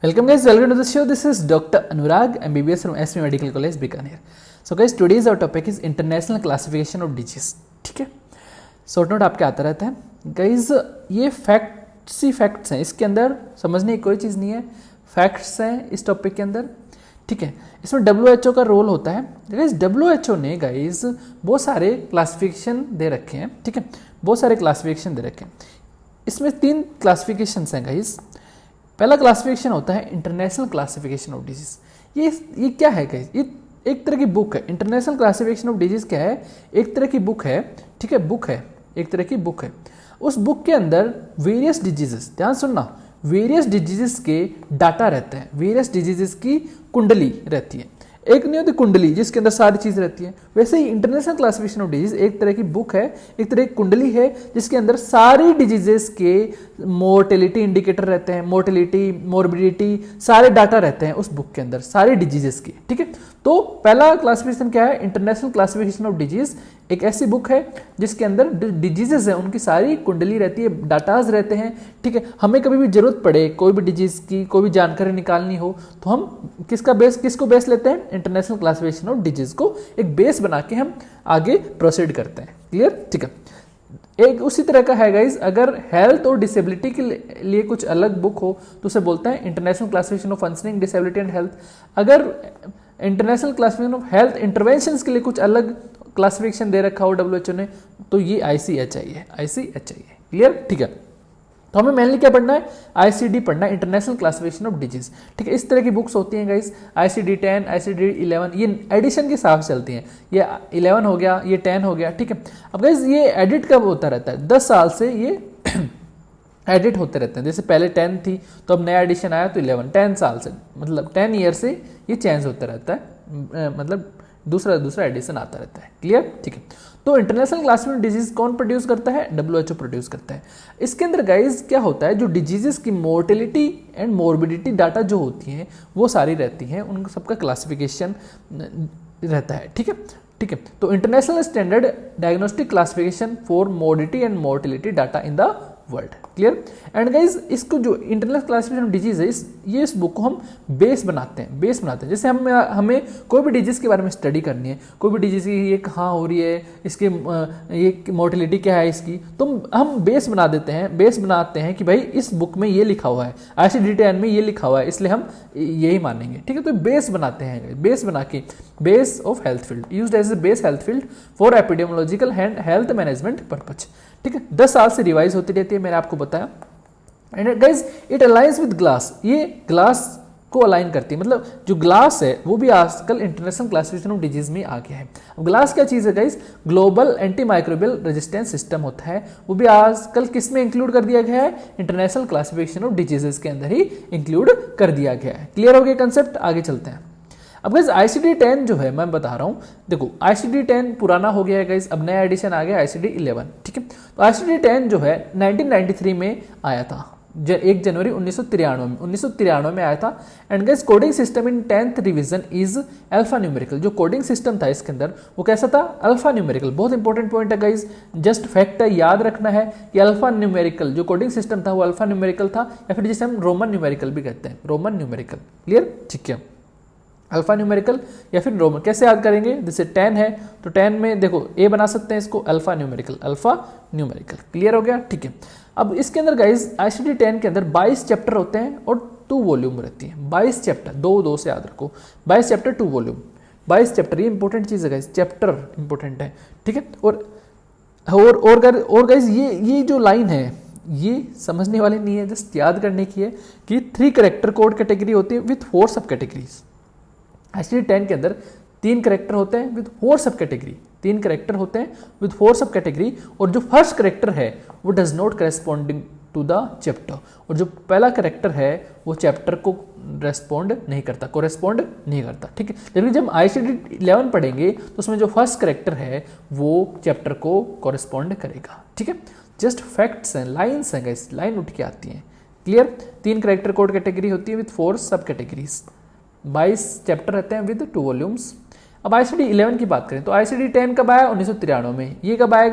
Welcome guys, welcome to the show. This is Dr. Anurag, MBBS from SV Medical College, Bikaner. So guys, today's our topic is International Classification of Disease. ठीक है, short note आपके आता रहता है guys. ये facts हैं, इसके अंदर समझने की कोई चीज़ नहीं है. फैक्ट्स हैं इस टॉपिक के अंदर. ठीक है, इसमें WHO का रोल होता है. गाइज WHO ने गाइज बहुत सारे क्लासिफिकेशन दे रखे हैं. ठीक है, बहुत सारे क्लासिफिकेशन दे रखे हैं. इसमें 3 क्लासिफिकेशन हैं गाइज. पहला क्लासिफिकेशन होता है इंटरनेशनल क्लासिफिकेशन ऑफ डिजीज. ये क्या है गाइस? ये एक तरह की बुक है. इंटरनेशनल क्लासिफिकेशन ऑफ डिजीज क्या है? एक तरह की बुक है. ठीक है, बुक है, एक तरह की बुक है. उस बुक के अंदर वेरियस डिजीजेस, ध्यान सुनना, वेरियस डिजीजेस के डाटा रहते हैं. वेरियस डिजीजेस की कुंडली रहती है. एक नहीं होती कुंडली जिसके अंदर सारी चीज़ रहती है. वैसे ही इंटरनेशनल क्लासिफिकेशन ऑफ डिजीज एक तरह की बुक है, एक तरह की कुंडली है जिसके अंदर सारी डिजीजेस के मोर्टेलिटी इंडिकेटर रहते हैं. मोर्टेलिटी, मोर्बिडिटी, सारे डाटा रहते हैं उस बुक के अंदर, सारी डिजीजेस के. ठीक है, तो पहला क्लासिफिकेशन क्या है? इंटरनेशनल क्लासिफिकेशन ऑफ डिजीज एक ऐसी बुक है जिसके अंदर डिजीजेस है, उनकी सारी कुंडली रहती है, डाटाज रहते हैं. ठीक है, हमें कभी भी जरूरत पड़े कोई भी डिजीज की कोई भी जानकारी निकालनी हो तो हम किसको बेस लेते हैं? इंटरनेशनल क्लासिफिकेशन ऑफ डिजीज को एक बेस बना के हम आगे प्रोसीड करते हैं. क्लियर? ठीक है. एक उसी तरह का है गाइज, अगर हेल्थ और डिसेबिलिटी के लिए कुछ अलग बुक हो तो उसे बोलते हैं international classification of functioning, disability and health. अगर international classification of health interventions के लिए कुछ अलग क्लासिफिकेशन दे रखा हो WHO ने तो ये ICHI है. ICHI है. क्लियर? ठीक है, तो हमें मेनली क्या पढ़ना है? ICD पढ़ना है, इंटरनेशनल क्लासिफिकेशन ऑफ डिजीज. ठीक है, इस तरह की बुक्स होती हैं गाइस. ICD-10, ICD-11, ये एडिशन के हिसाब से चलती हैं. ये 11 हो गया, ये 10 हो गया. ठीक है, अब गाइस ये एडिट कब होता रहता है? 10 साल से ये एडिट होते रहते हैं. जैसे पहले 10 थी तो अब नया एडिशन आया तो 11. 10 साल से मतलब 10 ईयर से ये चेंज होता रहता है, मतलब दूसरा एडिशन आता रहता है. क्लियर? ठीक है, तो इंटरनेशनल क्लासिफिकेशन डिजीज कौन प्रोड्यूस करता है? WHO प्रोड्यूस करता है. इसके अंदर गाइज क्या होता है? जो डिजीजेस की मोर्टेलिटी एंड मोर्बिडिटी डाटा जो होती हैं वो सारी रहती हैं, उनका सबका क्लासिफिकेशन रहता है. ठीक है, ठीक है, तो international standard diagnostic classification for morbidity and mortality data in the world. Clear? And guys इसको जो इंटरनेशनल क्लासिफिकेशन डिजीज है इस बुक को हम बेस बनाते हैं. जैसे हमें कोई भी डिजीज के बारे में स्टडी करनी है, कोई भी डिजीज की ये कहाँ हो रही है, इसके ये मोर्टेलिटी क्या है इसकी, तो हम बेस बनाते हैं कि भाई इस बुक में ये लिखा हुआ है, ICD-10 में ये लिखा हुआ है, इसलिए हम यही मानेंगे. ठीक है, तो बेस बनाते हैं. बेस बना के base of health field used as a base health field for epidemiological and health management purpose. ठीक है, 10 साल से रिवाइज होती रहती है, मैंने आपको बताया. And guys it aligns with glass. ये ग्लास को अलाइन करती है, मतलब जो ग्लास है वो भी आजकल इंटरनेशनल क्लासिफिकेशन ऑफ डिजीज में आ गया है. अब ग्लास क्या चीज़ है guys? Global anti microbial resistance system होता है, वो भी आजकल किस में इंक्लूड कर दिया गया है? इंटरनेशनल क्लासिफिकेशन ऑफ डिजीजेस के अंदर ही इंक्लूड कर दिया गया है. क्लियर हो गया कंसेप्ट? आगे चलते हैं. अब गाइज ICD-10 जो है मैं बता रहा हूँ, देखो ICD-10 पुराना हो गया है गाइज, अब नया एडिशन आ गया ICD-11. ठीक है, तो ICD-10 जो है 1993 में आया था, 1 जनवरी 1993 में आया था. And guys coding system in 10th revision is alpha numerical. जो कोडिंग सिस्टम था इसके अंदर वो कैसा था? Alpha numerical. बहुत इंपॉर्टेंट पॉइंट है गाइज, जस्ट फैक्ट है, याद रखना है कि अल्फा न्यूमेरिकल जो कोडिंग सिस्टम था वो अल्फा न्यूमेरिकल था, या फिर जिसे हम रोमन न्यूमेरिकल भी कहते हैं, रोमन न्यूमेरिकल. क्लियर? ठीक है, अल्फा न्यूमेरिकल या फिर रोमन. कैसे याद करेंगे? जैसे 10 है तो 10 में देखो ए बना सकते हैं इसको, अल्फा न्यूमेरिकल. क्लियर हो गया? ठीक है, अब इसके अंदर गाइज ICD-10 के अंदर 22 चैप्टर होते हैं और 2 वॉल्यूम रहती है. 22 चैप्टर, 2 से याद रखो, 22 चैप्टर 2 वॉल्यूम. 22 चैप्टर, ये इंपॉर्टेंट चीज़ है गाइज, चैप्टर इंपॉर्टेंट है. ठीक है, और गाइज ये जो लाइन है ये समझने वाली नहीं है, जस्ट याद करने की है कि 3 कैरेक्टर कोड कैटेगरी होती है विथ 4 सब कैटेगरीज. ICD-10 के अंदर 3 कैरेक्टर होते हैं विद 4 सब कैटेगरी. 3 कैरेक्टर होते हैं विद 4 सब कैटेगरी, और जो फर्स्ट कैरेक्टर है वो does not corresponding to the chapter, और जो पहला कैरेक्टर है वो चैप्टर को कोरेस्पॉन्ड नहीं करता. ठीक है, जबकि जब ICD-11 पढ़ेंगे तो उसमें जो फर्स्ट कैरेक्टर है वो चैप्टर को कोरेस्पॉन्ड करेगा. ठीक है, जस्ट फैक्ट्स हैं, लाइन्स हैं गाइस, लाइन उठ के आती हैं. क्लियर? 3 कैरेक्टर कोड कैटेगरी होती है विद 4 सब कैटेगरीज. 22 चैप्टर रहते हैं विद 2 वॉल्यूम्स. अब ICD-11 की बात करें तो ICD-10 कब आया? 1993 में. ये कब आया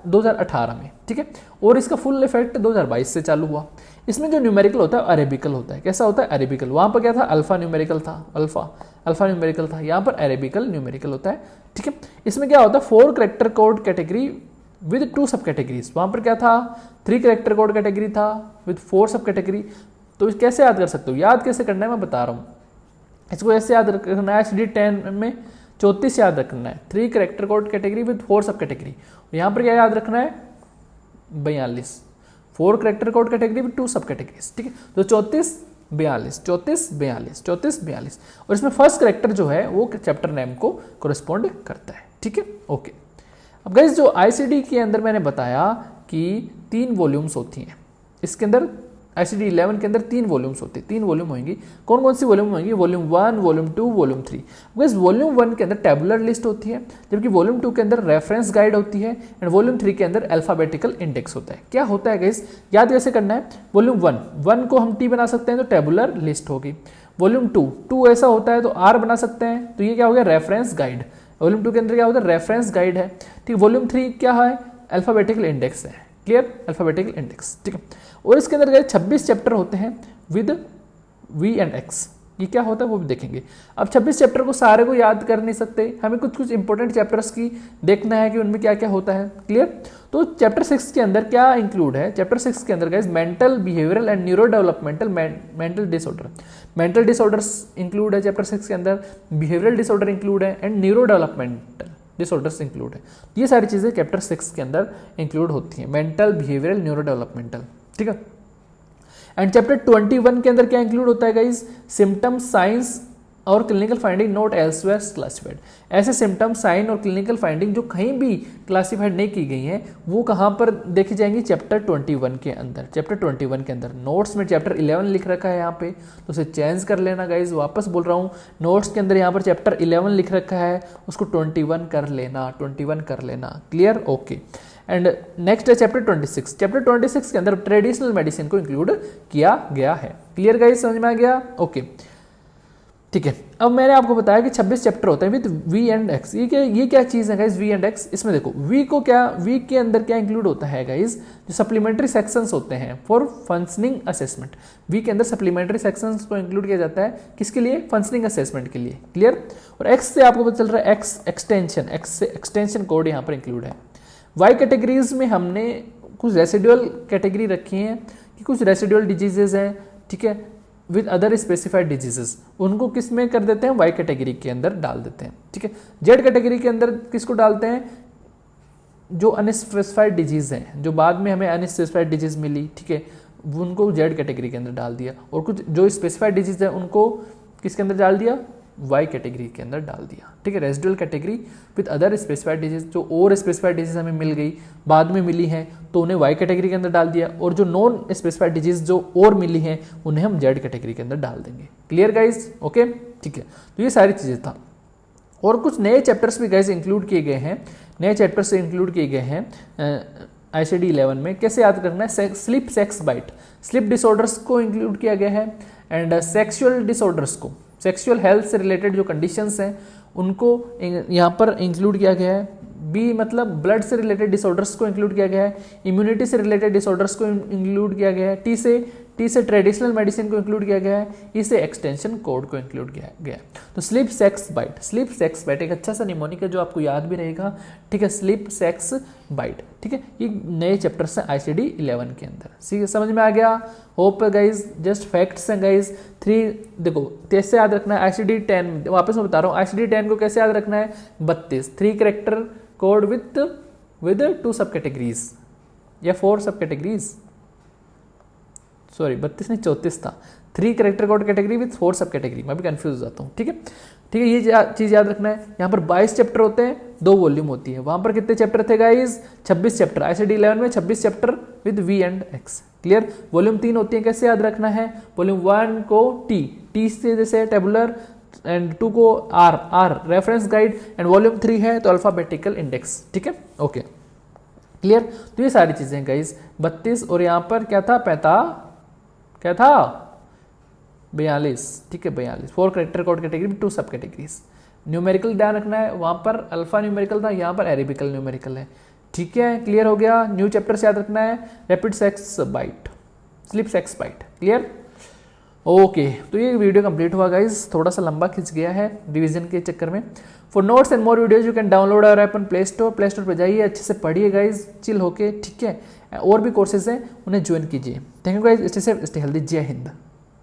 2018 में. ठीक है, और इसका फुल इफेक्ट 2022 से चालू हुआ. इसमें जो न्यूमेरिकल होता है अरेबिकल होता है। कैसा होता है? अरेबिकल। वहाँ पर क्या था? अल्फा न्यूमेरिकल था, अल्फा न्यूमेरिकल था। यहाँ पर अरेबिकल न्यूमेरिकल होता है, ठीक है। इसमें क्या होता है? 4 कैरेक्टर कोड कैटेगरी विद 2 सब कैटेगरीज। वहाँ पर क्या था? 3 कैरेक्टर कोड कैटेगरी था विद 4 सब कैटेगरी। तो कैसे याद कर सकते हो? याद कैसे करना है मैं बता रहा हूँ। इसको ऐसे याद रखना है, HD10 में 34 याद रखना है, 3 कैरेक्टर कोड कैटेगरी विद 4 सब कैटेगरी। यहाँ पर क्या याद रखना है? 42, 4 कैरेक्टर कोड कैटेगरी विद 2 सब कैटेगरीज, ठीक है। तो 34 42 34 42 34 42, और इसमें फर्स्ट कैरेक्टर जो है वो चैप्टर नेम को कोरिस्पॉन्ड करता है, ठीक है, ओके। अब गाइस जो ICD के अंदर मैंने बताया कि 3 वॉल्यूम्स होती हैं, इसके अंदर ICD 11 के अंदर 3 वॉल्यूम्स होती है, 3 वॉल्यूम होंगी। कौन कौन सी वॉल्यूम होंगी? Volume 1, volume 2, volume 3। Guys volume 1 के अंदर टेबुलर लिस्ट होती है, जबकि वॉल्यूम 2 के अंदर रेफरेंस गाइड होती है, एंड वॉल्यूम 3 के अंदर अल्फाबेटिकल इंडेक्स होता है। क्या होता है गाइस? याद कैसे करना है? वॉल्यूम 1 को हम T बना सकते हैं तो टेबुलर लिस्ट होगी। वॉल्यूम 2 ऐसा होता है तो R बना सकते हैं, तो ये क्या हो गया? Reference guide. वॉल्यूम 2 के अंदर क्या होता है? रेफरेंस गाइड है, ठीक। वॉल्यूम 3 क्या है? अल्फाबेटिकल इंडेक्स है, क्लियर, अल्फाबेटिकल इंडेक्स, ठीक है। और इसके अंदर गए 26 चैप्टर होते हैं विद V एंड X। ये क्या होता है वो भी देखेंगे। अब 26 चैप्टर को सारे को याद कर नहीं सकते, हमें कुछ कुछ इंपॉर्टेंट चैप्टर्स की देखना है कि उनमें क्या क्या होता है, क्लियर। तो चैप्टर 6 के अंदर क्या इंक्लूड है? चैप्टर 6 के अंदर guys mental, behavioural and neuro developmental mental disorder, mental disorders include है चैप्टर 6 के अंदर, बिहेवियरल डिसऑर्डर इंक्लूड है, and neuro developmental disorders include है। ये सारी चीजें चैप्टर 6 के अंदर इंक्लूड होती हैं, मेंटल, बिहेवियरल, न्यूरो डेवलपमेंटल, ठीक है। एंड चैप्टर 21 के अंदर क्या इंक्लूड होता है गाइस? सिम्टम, साइंस और clinical finding not elsewhere classified. ऐसे सिम्टम, साइन और क्लिनिकल फाइंडिंग जो कहीं भी क्लासिफाइड नहीं की गई हैं वो कहाँ पर देखी जाएंगी? चैप्टर 21 के अंदर। चैप्टर 21 के अंदर नोट्स में चैप्टर 11 लिख रखा है यहाँ पे, तो उसे चेंज कर लेना गाइज। वापस बोल रहा हूँ, नोट्स के अंदर यहाँ पर चैप्टर 11 लिख रखा है, उसको 21 कर लेना, 21 कर लेना, क्लियर, ओके। एंड नेक्स्ट है चैप्टर 26। चैप्टर 26 के अंदर ट्रेडिशनल मेडिसिन को इंक्लूड किया गया है, क्लियर गाइज, समझ में आ गया, ओके, ठीक है। अब मैंने आपको बताया कि 26 चैप्टर होते हैं विद V एंड X। ये क्या चीज़ है गाइज? V and X। इसमें देखो V के अंदर क्या इंक्लूड होता है गाइज? जो सप्लीमेंट्री सेक्शंस होते हैं फॉर फंक्शनिंग असेसमेंट। V के अंदर सप्लीमेंट्री सेक्शंस को इंक्लूड किया जाता है, किसके लिए? फंक्शनिंग असेसमेंट के लिए, क्लियर। और X से आपको पता चल रहा है X से एक्सटेंशन कोड यहाँ पर इंक्लूड है। Y कैटेगरीज में हमने कुछ रेसिडुअल कैटेगरी रखी हैं कि कुछ रेसिडुअल डिजीजेज हैं, ठीक है, विद अदर स्पेसिफाइड डिजीजेस, उनको किस में कर देते हैं? वाई कैटेगरी के अंदर डाल देते हैं, ठीक है। जेड कैटेगरी के अंदर किसको डालते हैं? जो अनस्पेसिफाइड डिजीज हैं, जो बाद में हमें अनस्पेसिफाइड डिजीज मिली, ठीक है, उनको जेड कैटेगरी के अंदर डाल दिया। और कुछ जो स्पेसिफाइड डिजीज है उनको किसके अंदर डाल दिया? वाई कैटेगरी के अंदर डाल दिया, ठीक है। Residual category with other specified disease, जो और स्पेसिफाइड डिजीज हमें मिल गई, बाद में मिली हैं, तो उन्हें वाई कैटेगरी के अंदर डाल दिया। और जो नॉन स्पेसिफाइड डिजीज जो और मिली हैं उन्हें हम जेड कैटेगरी के अंदर डाल देंगे, क्लियर गाइज, ओके, ठीक है। तो ये सारी चीजें था। और कुछ नए चैप्टर्स भी गाइज इंक्लूड किए गए हैं, नए चैप्टर्स से इंक्लूड किए गए हैं ICD 11 में। कैसे याद करना है? Sleep, sex, bite, sleep disorders को इंक्लूड किया गया है, एंड सेक्सुअल डिसऑर्डर्स को, सेक्सुअल हेल्थ से रिलेटेड जो कंडीशंस हैं उनको यहाँ पर इंक्लूड किया गया है। बी मतलब ब्लड से रिलेटेड डिसऑर्डर्स को इंक्लूड किया गया है, इम्यूनिटी से रिलेटेड डिसऑर्डर्स को इंक्लूड किया गया है, टी से ट्रेडिशनल मेडिसिन को इंक्लूड किया गया है, ई से एक्सटेंशन कोड को इंक्लूड किया गया है। तो स्लीप, सेक्स, बाइट एक अच्छा सा निमोनिक है जो आपको याद भी रहेगा, ठीक है, स्लीप, सेक्स, बाइट, ठीक है। ये नए चैप्टर्स हैं ICD 11 के अंदर, ठीक है, समझ में आ गया। होप गाइज, जस्ट फैक्ट्स हैं गाइज। 3 देखो कैसे याद रखना है ICD 10, वापस मैं बता रहा हूँ ICD 10 को कैसे याद रखना है? 32, 3 कैरेक्टर कोड विद 2 सब कैटेगरीज या 4 सब कैटेगरीज, सॉरी 32 नहीं 34 था, 3 कैरेक्टर कोड कैटेगरी विद 4 सब कैटेगरी, मैं भी कंफ्यूज हो जाता हूँ, ठीक है, ठीक है। ये चीज याद रखना है। यहाँ पर 22 चैप्टर होते हैं, 2 वॉल्यूम होती है। वहां पर कितने चैप्टर थे गाइज? 26 चैप्टर। ICD 11 में 26 chapter with V and X, clear. Volume 3 होती है, कैसे याद रखना है? वॉल्यूम 1 को T से जैसे टेबुलर, एंड 2 को R reference guide, and volume 3 है तो अल्फाबेटिकल इंडेक्स, ठीक है, ओके, क्लियर। तो ये सारी चीजें गाइज 32, और यहाँ पर क्या था? 42, ठीक है, 42, 4 कैरेक्टर कोड कैटेगरी 2 सब कैटेगरीज। न्यूमेरिकल ध्यान रखना है, वहां पर अल्फा न्यूमेरिकल था, यहाँ पर अरेबिकल न्यूमेरिकल है, ठीक है, क्लियर हो गया। न्यू चैप्टर से याद रखना है रैपिड, सेक्स, बाइट, स्लिप्स एक्सपाइट। क्लियर? ओके, तो ये वीडियो कंप्लीट हुआ गाइज, थोड़ा सा लंबा खिंच गया है रिवीजन के चक्कर में। For notes and more videos you can download our app on play store पर जाइए, अच्छे से पढ़िए गाइज, चिल होके, ठीक है। और भी कोर्सेज हैं उन्हें ज्वाइन कीजिए। Thank you guys, stay safe, stay healthy, जय हिंद।